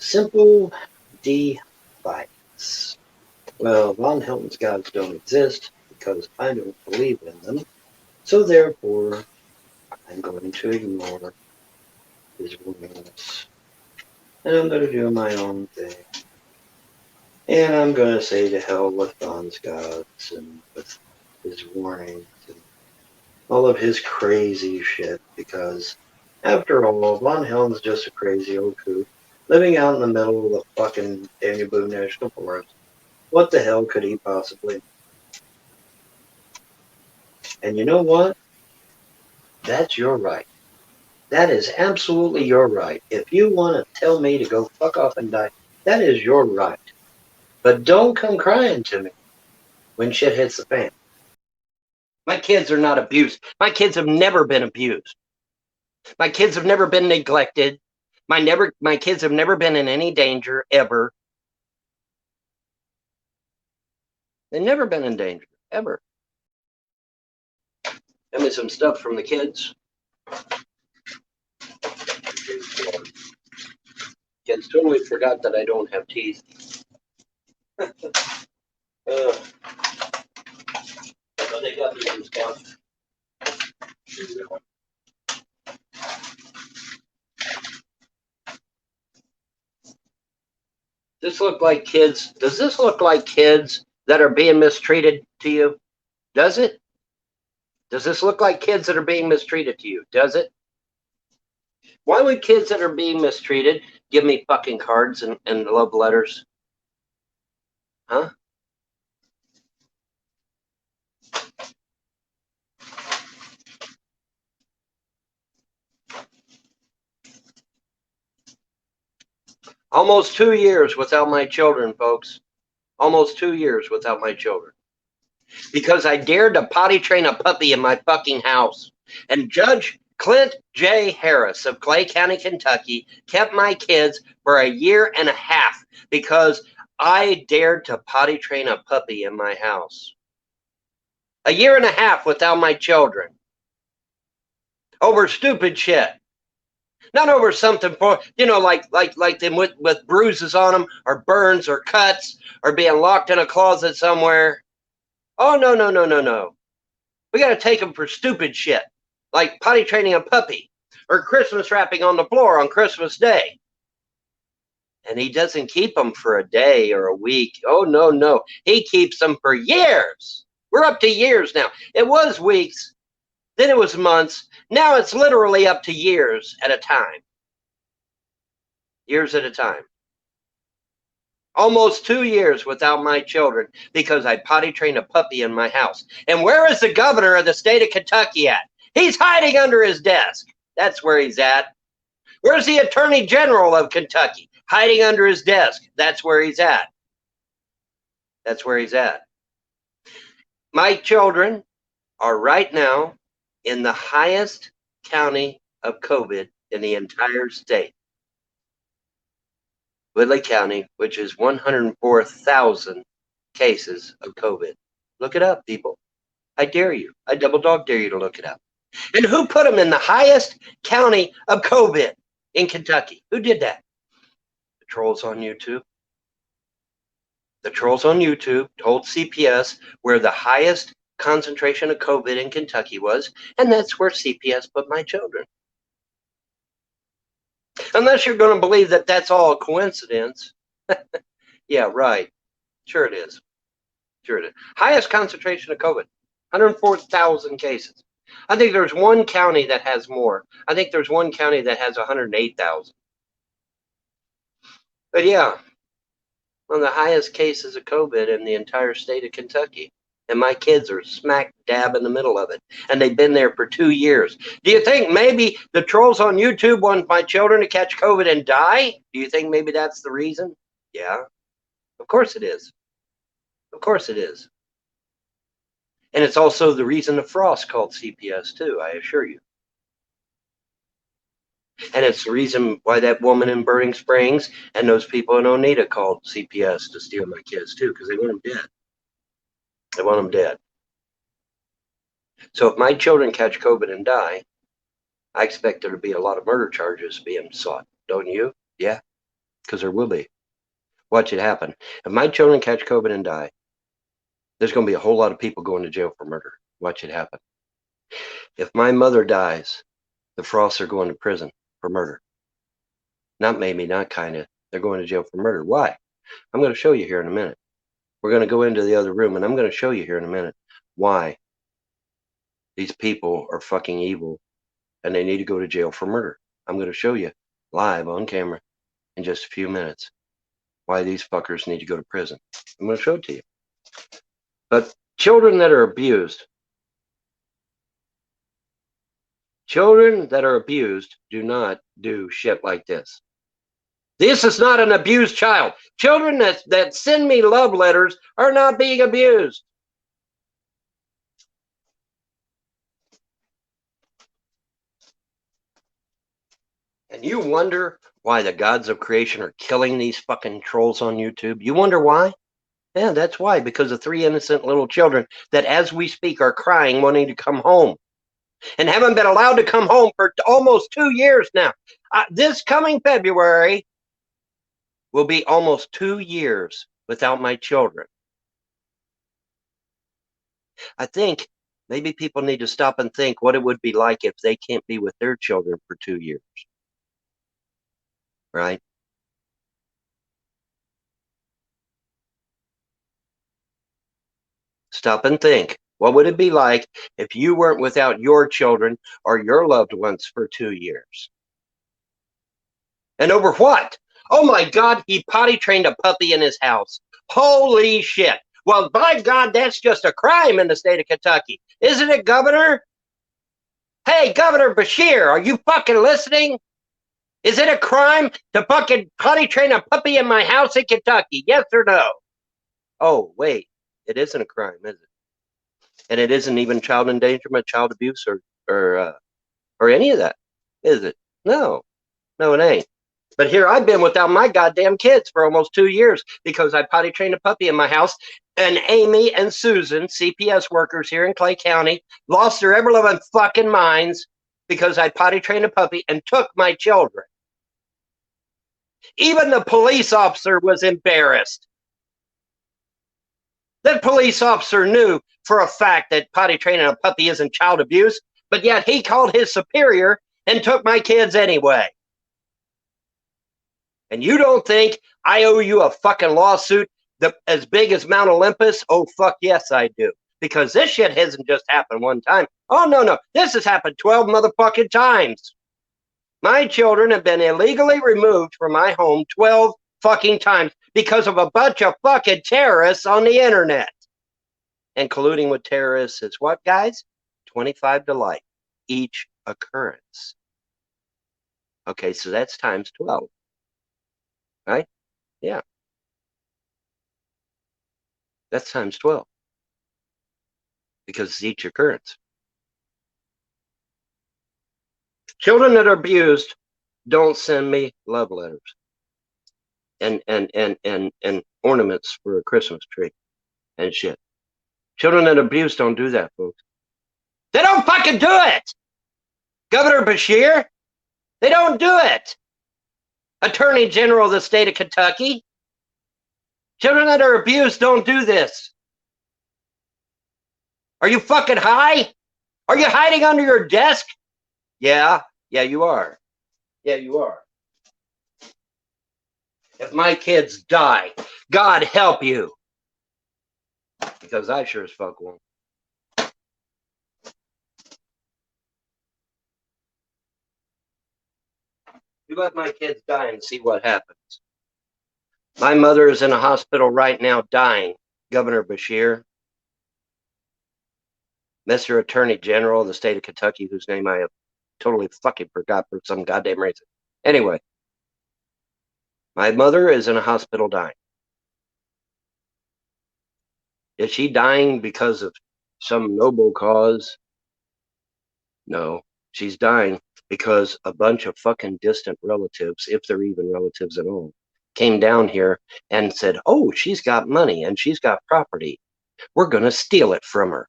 Simple defiance. Well, Von Helton's gods don't exist because I don't believe in them, so therefore I'm going to ignore his warnings. And I'm going to do my own thing. And I'm going to say to hell with Von's gods and with his warnings and all of his crazy shit because, after all, Von Helm's just a crazy old kook living out in the middle of the fucking Daniel Boone National Forest. What the hell could he possibly? And you know what? That's your right. That is absolutely your right. If you want to tell me to go fuck off and die, that is your right. But don't come crying to me when shit hits the fan. My kids are not abused. My kids have never been abused. My kids have never been neglected. My kids have never been in any danger ever. They've never been in danger ever. Give me some stuff from the kids. Kids totally forgot that I don't have teeth. Oh, they got me some stuff. This look like kids? Does this look like kids that are being mistreated to you? Does it? Does this look like kids that are being mistreated to you? Does it? Why would kids that are being mistreated give me fucking cards and love letters? Huh? Almost 2 years without my children, folks. Almost 2 years without my children. Because I dared to potty train a puppy in my fucking house. And Judge Clint J. Harris of Clay County, Kentucky, kept my kids for 1.5 years because I dared to potty train a puppy in my house. 1.5 years without my children. Over stupid shit. Not over something for, like them with bruises on them or burns or cuts or being locked in a closet somewhere. Oh, no, no, no, no, no. We got to take them for stupid shit, like potty training a puppy or Christmas wrapping on the floor on Christmas Day. And he doesn't keep them for a day or a week. Oh, no, no. He keeps them for years. We're up to years now. It was weeks. Then it was months. Now it's literally up to years at a time. Years at a time. Almost 2 years without my children because I potty trained a puppy in my house. And where is the governor of the state of Kentucky at? He's hiding under his desk. That's where he's at. Where's the attorney general of Kentucky? Hiding under his desk. That's where he's at. That's where he's at. My children are right now in the highest county of COVID in the entire state. Woodley County, which is 104,000 cases of COVID. Look it up, people. I dare you. I double dog dare you to look it up. And who put them in the highest county of COVID in Kentucky? Who did that? The trolls on YouTube. The trolls on YouTube told CPS where the highest concentration of COVID in Kentucky was, and that's where CPS put my children. Unless you're going to believe that that's all a coincidence. Yeah, right. Sure it is. Sure it is. Highest concentration of COVID, 104,000 cases. I think there's one county that has more. I think there's one county that has 108,000. But yeah, one of the highest cases of COVID in the entire state of Kentucky. And my kids are smack dab in the middle of it. And they've been there for 2 years. Do you think maybe the trolls on YouTube want my children to catch COVID and die? Do you think maybe that's the reason? Yeah, of course it is. Of course it is. And it's also the reason the Frost called CPS too, I assure you. And it's the reason why that woman in Burning Springs and those people in Oneida called CPS to steal my kids too, because they want them dead. They want them dead. So if my children catch COVID and die, I expect there to be a lot of murder charges being sought. Don't you? Yeah. because there will be. Watch it happen. If my children catch COVID and die, there's going to be a whole lot of people going to jail for murder. Watch it happen. If my mother dies, the Frosts are going to prison for murder. Not maybe, not kind of. They're going to jail for murder. Why? I'm going to show you here in a minute. We're going to go into the other room, and I'm going to show you here in a minute why these people are fucking evil and they need to go to jail for murder. I'm going to show you live on camera in just a few minutes why these fuckers need to go to prison. I'm going to show it to you. But children that are abused do not do shit like this. This is not an abused child. Children that send me love letters are not being abused. And you wonder why the gods of creation are killing these fucking trolls on YouTube? You wonder why? Yeah, that's why. Because of 3 innocent little children that, as we speak, are crying, wanting to come home, and haven't been allowed to come home for almost 2 years now. This coming February will be almost 2 years without my children. I think maybe people need to stop and think what it would be like if they can't be with their children for 2 years. Right? Stop and think. What would it be like if you weren't without your children or your loved ones for 2 years? And over what? Oh my God, he potty trained a puppy in his house. Holy shit. Well, by God, that's just a crime in the state of Kentucky. Isn't it, Governor? Hey, Governor Beshear, are you fucking listening? Is it a crime to fucking potty train a puppy in my house in Kentucky? Yes or no? Oh, wait. It isn't a crime, is it? And it isn't even child endangerment, child abuse, or any of that, is it? No. No, it ain't. But here I've been without my goddamn kids for almost 2 years because I potty trained a puppy in my house. And Amy and Susan, CPS workers here in Clay County, lost their ever loving fucking minds because I potty trained a puppy and took my children. Even the police officer was embarrassed. That police officer knew for a fact that potty training a puppy isn't child abuse, but yet he called his superior and took my kids anyway. And you don't think I owe you a fucking lawsuit as big as Mount Olympus? Oh, fuck yes, I do. Because this shit hasn't just happened one time. Oh, no. This has happened 12 motherfucking times. My children have been illegally removed from my home 12 fucking times because of a bunch of fucking terrorists on the internet. And colluding with terrorists is what, guys? 25 to life each occurrence. Okay, so that's times 12. Right? Yeah. That's times 12. Because it's each occurrence. Children that are abused don't send me love letters and ornaments for a Christmas tree and shit. Children that are abused don't do that, folks. They don't fucking do it! Governor Beshear, they don't do it! Attorney General of the state of Kentucky, children that are abused don't do this. Are you fucking high? Are you hiding under your desk? Yeah, you are. Yeah, you are. If my kids die, God help you. Because I sure as fuck won't. You let my kids die and see what happens. My mother is in a hospital right now dying, Governor Beshear. Mr. Attorney General of the state of Kentucky, whose name I have totally fucking forgot for some goddamn reason. Anyway, my mother is in a hospital dying. Is she dying because of some noble cause? No, she's dying because a bunch of fucking distant relatives, if they're even relatives at all, came down here and said, oh, she's got money and she's got property. We're going to steal it from her.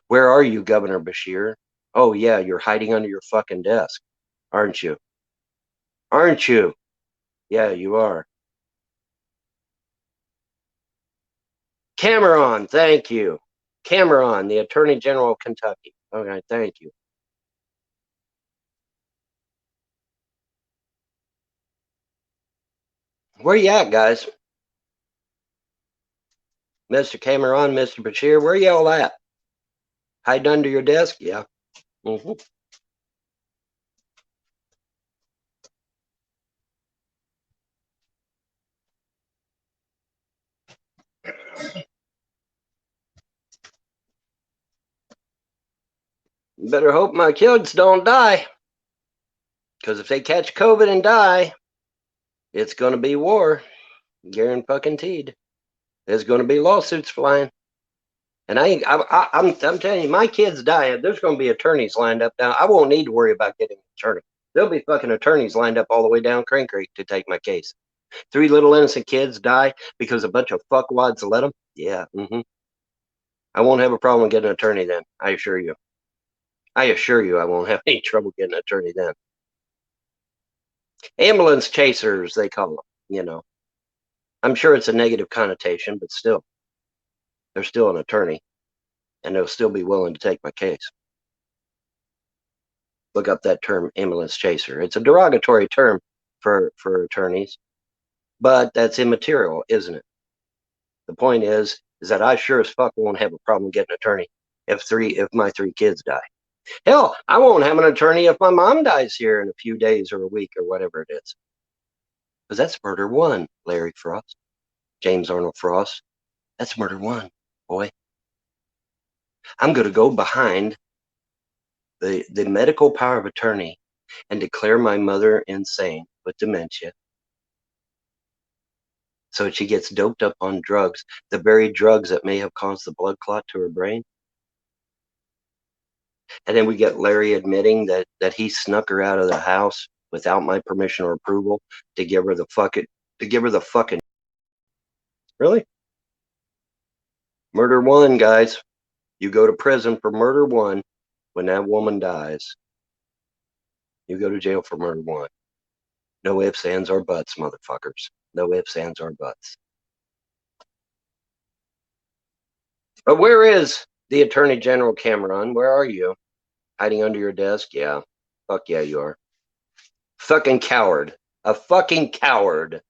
Where are you, Governor Beshear? Oh, yeah, you're hiding under your fucking desk, aren't you? Aren't you? Yeah, you are. Cameron, thank you. Cameron, the Attorney General of Kentucky. Okay, thank you. Where you at, guys? Mr. Cameron, Mr. Bashir, where y'all at? Hiding under your desk? Yeah. Mm-hmm. Better hope my kids don't die. Because if they catch COVID and die, it's going to be war. Guaranteed. There's going to be lawsuits flying. And I'm telling you, my kids die. There's going to be attorneys lined up now. I won't need to worry about getting an attorney. There'll be fucking attorneys lined up all the way down Crane Creek to take my case. 3 little innocent kids die because a bunch of fuckwads let them. Yeah. Mm-hmm. I won't have a problem getting an attorney then. I assure you. I assure you I won't have any trouble getting an attorney then. Ambulance chasers, they call them, you know. I'm sure it's a negative connotation, but still, they're still an attorney, and they'll still be willing to take my case. Look up that term, ambulance chaser. It's a derogatory term for attorneys, but that's immaterial, isn't it? The point is that I sure as fuck won't have a problem getting an attorney if my 3 kids die. Hell, I won't have an attorney if my mom dies here in a few days or a week or whatever it is. Because that's murder 1, Larry Frost, James Arnold Frost. That's murder 1, boy. I'm going to go behind the medical power of attorney and declare my mother insane with dementia so she gets doped up on drugs, the very drugs that may have caused the blood clot to her brain. And then we get Larry admitting that he snuck her out of the house without my permission or approval to give her the fucking really? Murder 1, guys. You go to prison for murder 1 when that woman dies. You go to jail for murder 1. No ifs, ands, or buts, motherfuckers. No ifs, ands, or buts. But where is the Attorney General, Cameron? Where are you? Hiding under your desk? Yeah. Fuck yeah, you are. Fucking coward. A fucking coward.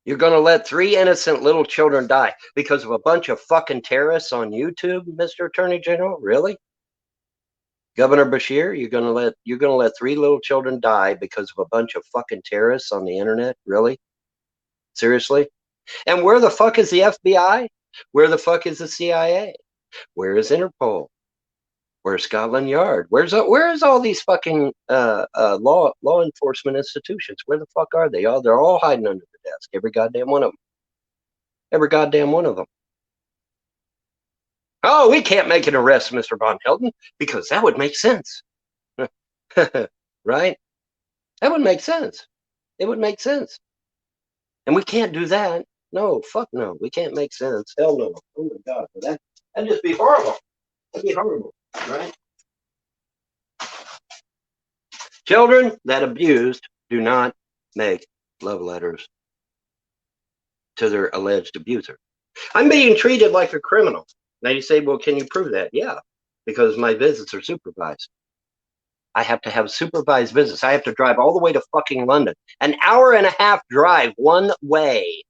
You're going to let 3 innocent little children die because of a bunch of fucking terrorists on YouTube, Mr. Attorney General? Really? Governor Bashir, you're going to let 3 little children die because of a bunch of fucking terrorists on the internet? Really? Seriously? And where the fuck is the FBI? Where the fuck is the CIA? Where is Interpol? Where's Scotland Yard? Where's all these fucking law enforcement institutions? Where the fuck are they? They're all hiding under the desk. Every goddamn one of them. Every goddamn one of them. Oh, we can't make an arrest, Mr. Von Helden, because that would make sense. Right? That would make sense. It would make sense. And we can't do that. No, fuck no. We can't make sense. Hell no. Oh my God. That'd just be horrible. That'd be horrible. Right? Children that abused do not make love letters to their alleged abuser. I'm being treated like a criminal. Now you say, well, can you prove that? Yeah, because my visits are supervised. I have to have supervised visits. I have to drive all the way to fucking London, an hour and a half drive one way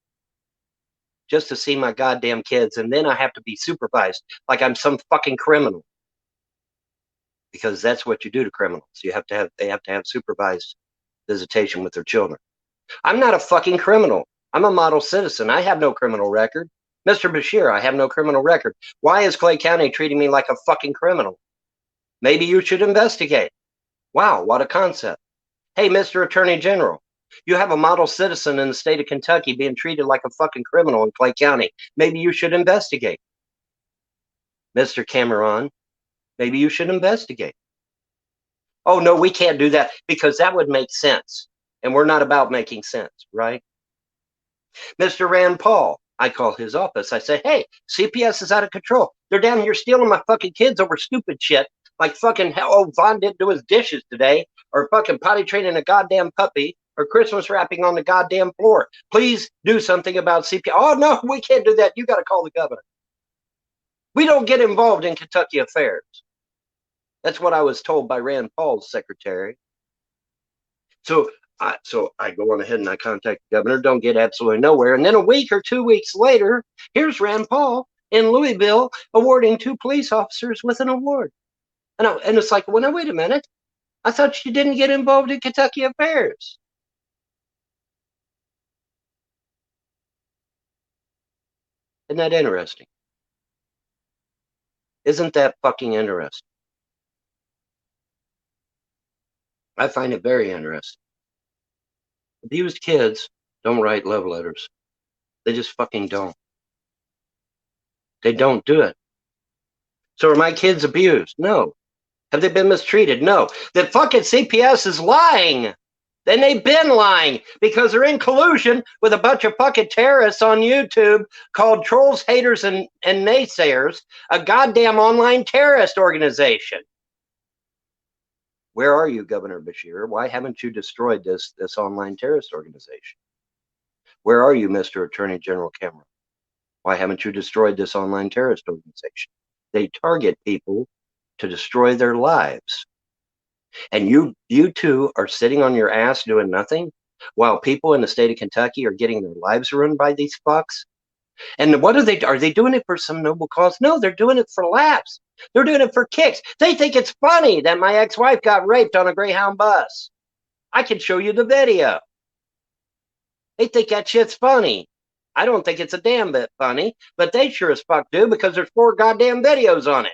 just to see my goddamn kids. And then I have to be supervised like I'm some fucking criminal. Because that's what you do to criminals. They have to have supervised visitation with their children. I'm not a fucking criminal. I'm a model citizen. I have no criminal record. Mr. Bashir, I have no criminal record. Why is Clay County treating me like a fucking criminal? Maybe you should investigate. Wow, what a concept. Hey, Mr. Attorney General, you have a model citizen in the state of Kentucky being treated like a fucking criminal in Clay County. Maybe you should investigate. Mr. Cameron, maybe you should investigate. Oh, no, we can't do that because that would make sense. And we're not about making sense, right? Mr. Rand Paul, I call his office. I say, hey, CPS is out of control. They're down here stealing my fucking kids over stupid shit like fucking hell, oh, Vaughn didn't do his dishes today, or fucking potty training a goddamn puppy, or Christmas wrapping on the goddamn floor. Please do something about CPS. Oh, no, we can't do that. You got to call the governor. We don't get involved in Kentucky affairs. That's what I was told by Rand Paul's secretary. So I go on ahead and I contact the governor, don't get absolutely nowhere. And then a week or 2 weeks later, here's Rand Paul in Louisville awarding 2 police officers with an award. And it's like, well, now, wait a minute. I thought you didn't get involved in Kentucky affairs. Isn't that interesting? Isn't that fucking interesting? I find it very interesting. Abused kids don't write love letters. They just fucking don't. They don't do it. So are my kids abused? No. Have they been mistreated? No. The fucking CPS is lying. Then they've been lying because they're in collusion with a bunch of fucking terrorists on YouTube called Trolls, Haters, and Naysayers, a goddamn online terrorist organization. Where are you, Governor Beshear? Why haven't you destroyed this online terrorist organization? Where are you, Mr. Attorney General Cameron? Why haven't you destroyed this online terrorist organization? They target people to destroy their lives. And you two are sitting on your ass doing nothing while people in the state of Kentucky are getting their lives ruined by these fucks. And what are they doing it for some noble cause? No, they're doing it for laughs. They're doing it for kicks. They think it's funny that my ex-wife got raped on a Greyhound bus. I can show you the video. They think that shit's funny. I don't think it's a damn bit funny, but they sure as fuck do because there's 4 goddamn videos on it.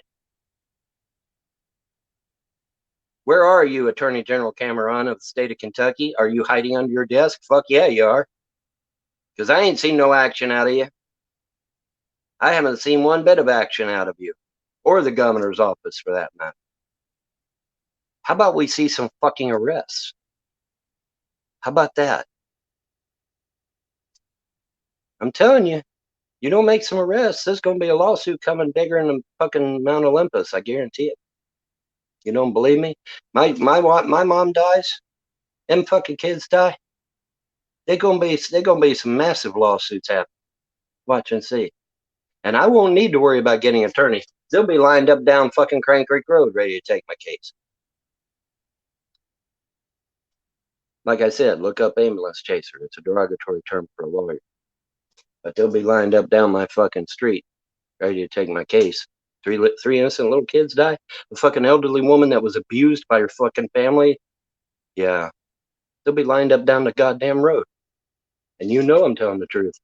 Where are you, Attorney General Cameron of the state of Kentucky? Are you hiding under your desk? Fuck yeah, you are. Because I ain't seen no action out of you. I haven't seen one bit of action out of you. Or the governor's office, for that matter. How about we see some fucking arrests? How about that? I'm telling you, you don't make some arrests, there's going to be a lawsuit coming bigger than fucking Mount Olympus. I guarantee it. You don't believe me? My mom dies. Them fucking kids die. They're gonna be some massive lawsuits happening. Watch and see. And I won't need to worry about getting attorneys. They'll be lined up down fucking Crank Creek Road ready to take my case. Like I said, look up ambulance chaser. It's a derogatory term for a lawyer. But they'll be lined up down my fucking street ready to take my case. Three innocent little kids die. A fucking elderly woman that was abused by her fucking family. Yeah. They'll be lined up down the goddamn road. And you know I'm telling the truth.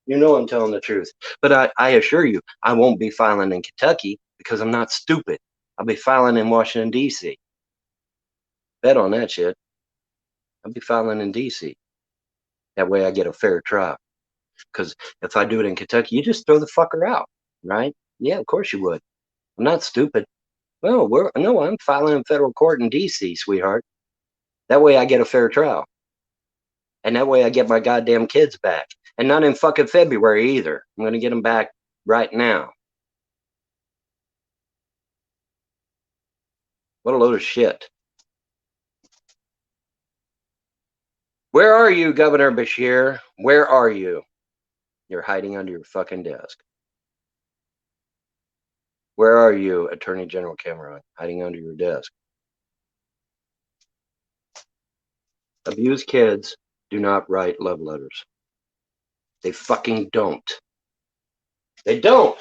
You know I'm telling the truth. But I assure you, I won't be filing in Kentucky because I'm not stupid. I'll be filing in Washington, D.C. Bet on that shit. I'll be filing in D.C. That way I get a fair trial. Because if I do it in Kentucky, you just throw the fucker out, right? Yeah, of course you would. I'm not stupid. Well, I'm filing in federal court in D.C., sweetheart. That way I get a fair trial. And that way I get my goddamn kids back. And not in fucking February either. I'm going to get them back right now. What a load of shit. Where are you, Governor Beshear? Where are you? You're hiding under your fucking desk. Where are you, Attorney General Cameron? Hiding under your desk. Abused kids do not write love letters. They fucking don't. They don't.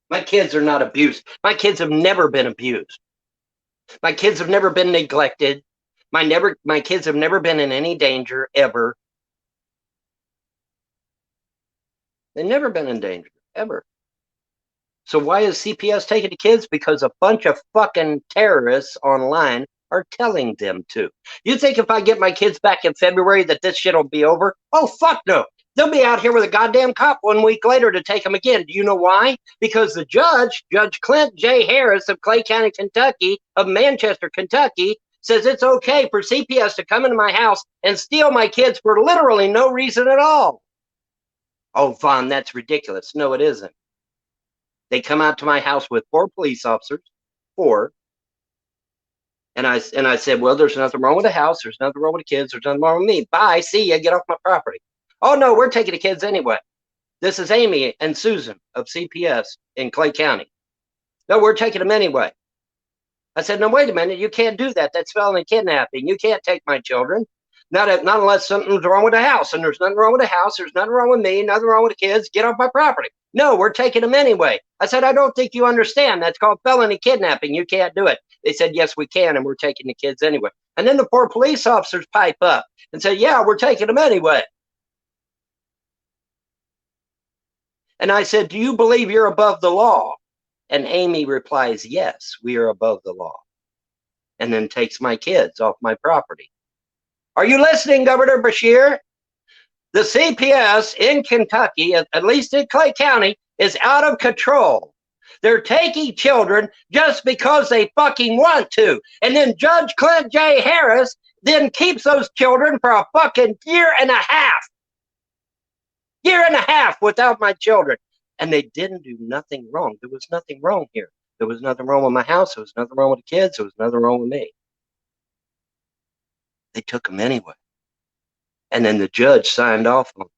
My kids are not abused. My kids have never been abused. My kids have never been neglected. My kids have never been in any danger ever. They've never been in danger ever. So why is CPS taking the kids? Because a bunch of fucking terrorists online are telling them to. You think if I get my kids back in February that this shit will be over? Oh, fuck no. They'll be out here with a goddamn cop 1 week later to take them again. Do you know why? Because the Judge Clint J. Harris of Clay County, Kentucky, of Manchester, Kentucky, says it's okay for CPS to come into my house and steal my kids for literally no reason at all. Oh, Vaughn, that's ridiculous. No, it isn't. They come out to my house with 4 police officers, 4. And I said, well, there's nothing wrong with the house. There's nothing wrong with the kids. There's nothing wrong with me. Bye. See ya. Get off my property. Oh, no, we're taking the kids anyway. This is Amy and Susan of CPS in Clay County. No, we're taking them anyway. I said, no, wait a minute. You can't do that. That's felony kidnapping. You can't take my children. Not unless something's wrong with the house. And there's nothing wrong with the house. There's nothing wrong with me. Nothing wrong with the kids. Get off my property. No, we're taking them anyway. I said, I don't think you understand. That's called felony kidnapping. You can't do it. They said, yes, we can. And we're taking the kids anyway. And then the 4 police officers pipe up and say, yeah, we're taking them anyway. And I said, do you believe you're above the law? And Amy replies, yes, we are above the law. And then takes my kids off my property. Are you listening, Governor Beshear? The CPS in Kentucky, at least in Clay County, is out of control. They're taking children just because they fucking want to. And then Judge Clint J. Harris then keeps those children for a fucking year and a half. Year and a half without my children. And they didn't do nothing wrong. There was nothing wrong here. There was nothing wrong with my house. There was nothing wrong with the kids. There was nothing wrong with me. They took them anyway. And then the judge signed off on them.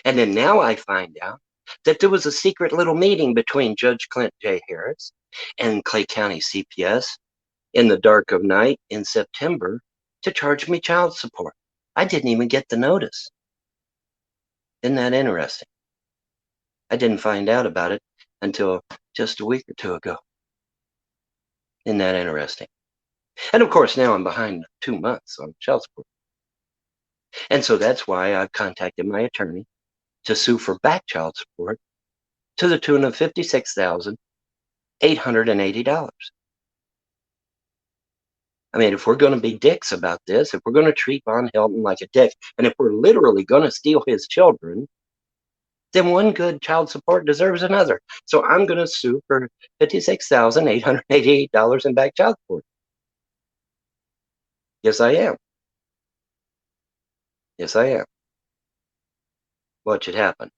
And then now I find out that there was a secret little meeting between Judge Clint J. Harris and Clay County CPS in the dark of night in September to charge me child support. I didn't even get the notice. Isn't that interesting? I didn't find out about it until just a week or 2 ago. Isn't that interesting? And of course, now I'm behind 2 months on child support. And so that's why I've contacted my attorney to sue for back child support to the tune of $56,880. I mean, if we're going to be dicks about this, if we're going to treat Von Helton like a dick, and if we're literally going to steal his children, then one good child support deserves another. So I'm going to sue for $56,888 in back child support. Yes, I am. Yes, I am. Watch it happen.